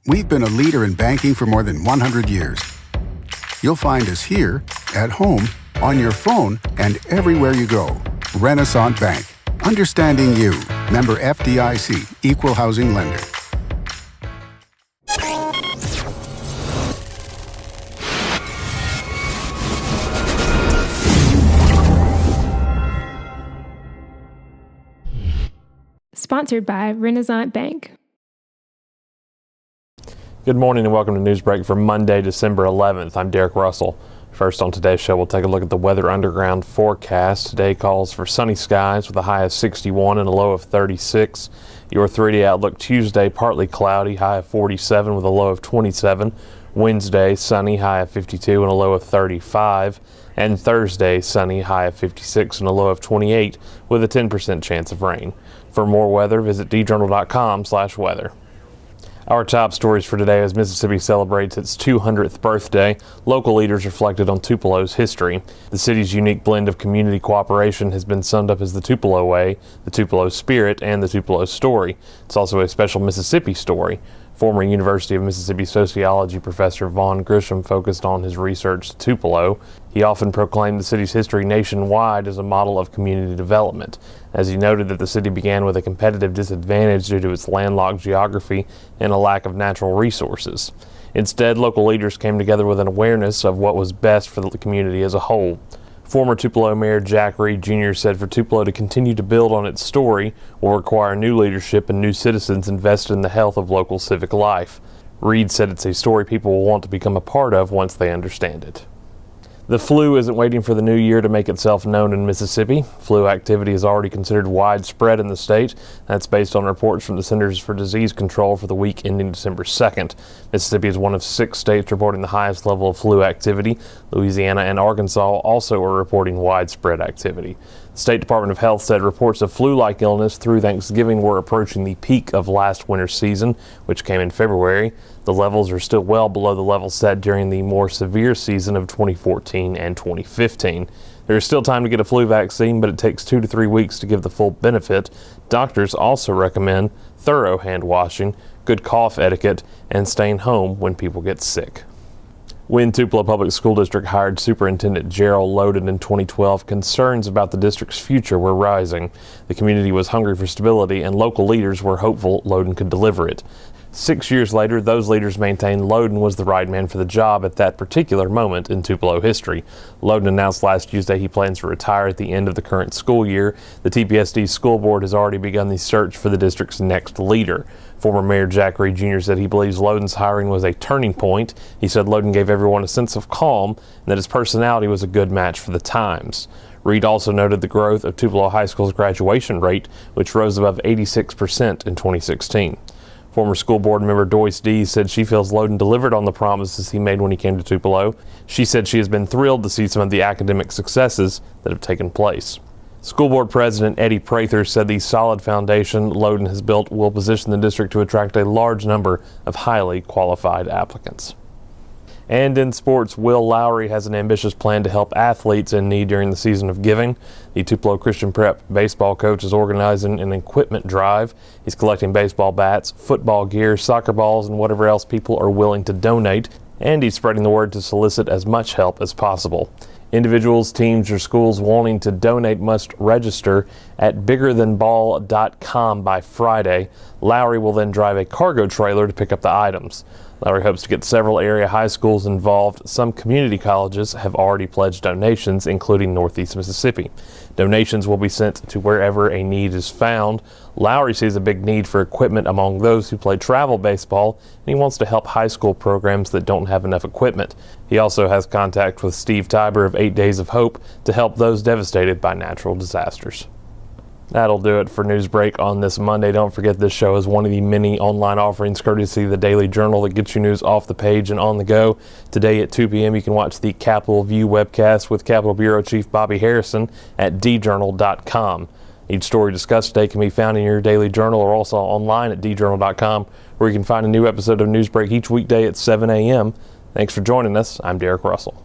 We've been a leader in banking for more than 100 years. You'll find us here, at home, on your phone, and everywhere you go. Renaissance Bank. Understanding you. Member FDIC. Equal housing lender. Sponsored by Renaissance Bank. Good morning and welcome to Newsbreak for Monday, December 11th. I'm Derek Russell. First on today's show, we'll take a look at the Weather Underground forecast. Today calls for sunny skies with a high of 61 and a low of 36. Your 3-day outlook: Tuesday, partly cloudy, high of 47 with a low of 27. Wednesday, sunny, high of 52 and a low of 35. And Thursday, sunny, high of 56 and a low of 28 with a 10% chance of rain. For more weather, visit djournal.com/weather. Our top stories for today as Mississippi celebrates its 200th birthday. Local leaders reflected on Tupelo's history. The city's unique blend of community cooperation has been summed up as the Tupelo Way, the Tupelo Spirit, and the Tupelo Story. It's also a special Mississippi story. Former University of Mississippi sociology professor Vaughn Grisham focused on his research to Tupelo. He often proclaimed the city's history nationwide as a model of community development, as he noted that the city began with a competitive disadvantage due to its landlocked geography and a lack of natural resources. Instead, local leaders came together with an awareness of what was best for the community as a whole. Former Tupelo Mayor Jack Reed Jr. said for Tupelo to continue to build on its story will require new leadership and new citizens invested in the health of local civic life. Reed said it's a story people will want to become a part of once they understand it. The flu isn't waiting for the new year to make itself known in Mississippi. Flu activity is already considered widespread in the state. That's based on reports from the Centers for Disease Control for the week ending December 2nd. Mississippi is one of 6 states reporting the highest level of flu activity. Louisiana and Arkansas also are reporting widespread activity. The State Department of Health said reports of flu-like illness through Thanksgiving were approaching the peak of last winter's season, which came in February. The levels are still well below the levels set during the more severe season of 2014 and 2015. There is still time to get a flu vaccine, but it takes 2 to 3 weeks to give the full benefit. Doctors also recommend thorough hand washing, good cough etiquette, and staying home when people get sick. When Tupelo Public School District hired Superintendent Gerald Loden in 2012, concerns about the district's future were rising. The community was hungry for stability, and local leaders were hopeful Loden could deliver it. 6 years later, those leaders maintained Loden was the right man for the job at that particular moment in Tupelo history. Loden announced last Tuesday he plans to retire at the end of the current school year. The TPSD school board has already begun the search for the district's next leader. Former Mayor Jack Reed Jr. said he believes Loden's hiring was a turning point. He said Loden gave everyone a sense of calm and that his personality was a good match for the times. Reed also noted the growth of Tupelo High School's graduation rate, which rose above 86% in 2016. Former school board member Doyce Dees said she feels Loden delivered on the promises he made when he came to Tupelo. She said she has been thrilled to see some of the academic successes that have taken place. School board president Eddie Prather said the solid foundation Loden has built will position the district to attract a large number of highly qualified applicants. And in sports, Will Lowry has an ambitious plan to help athletes in need during the season of giving. The Tupelo Christian Prep baseball coach is organizing an equipment drive. He's collecting baseball bats, football gear, soccer balls, and whatever else people are willing to donate. And he's spreading the word to solicit as much help as possible. Individuals, teams, or schools wanting to donate must register at biggerthanball.com by Friday. Lowry will then drive a cargo trailer to pick up the items. Lowry hopes to get several area high schools involved. Some community colleges have already pledged donations, including Northeast Mississippi. Donations will be sent to wherever a need is found. Lowry sees a big need for equipment among those who play travel baseball, and he wants to help high school programs that don't have enough equipment. He also has contact with Steve Tiber of 8 Days of Hope to help those devastated by natural disasters. That'll do it for Newsbreak on this Monday. Don't forget this show is one of the many online offerings courtesy of the Daily Journal that gets you news off the page and on the go. Today at 2 p.m. you can watch the Capitol View webcast with Capitol Bureau Chief Bobby Harrison at djournal.com. Each story discussed today can be found in your Daily Journal or also online at djournal.com, where you can find a new episode of Newsbreak each weekday at 7 a.m. Thanks for joining us. I'm Derek Russell.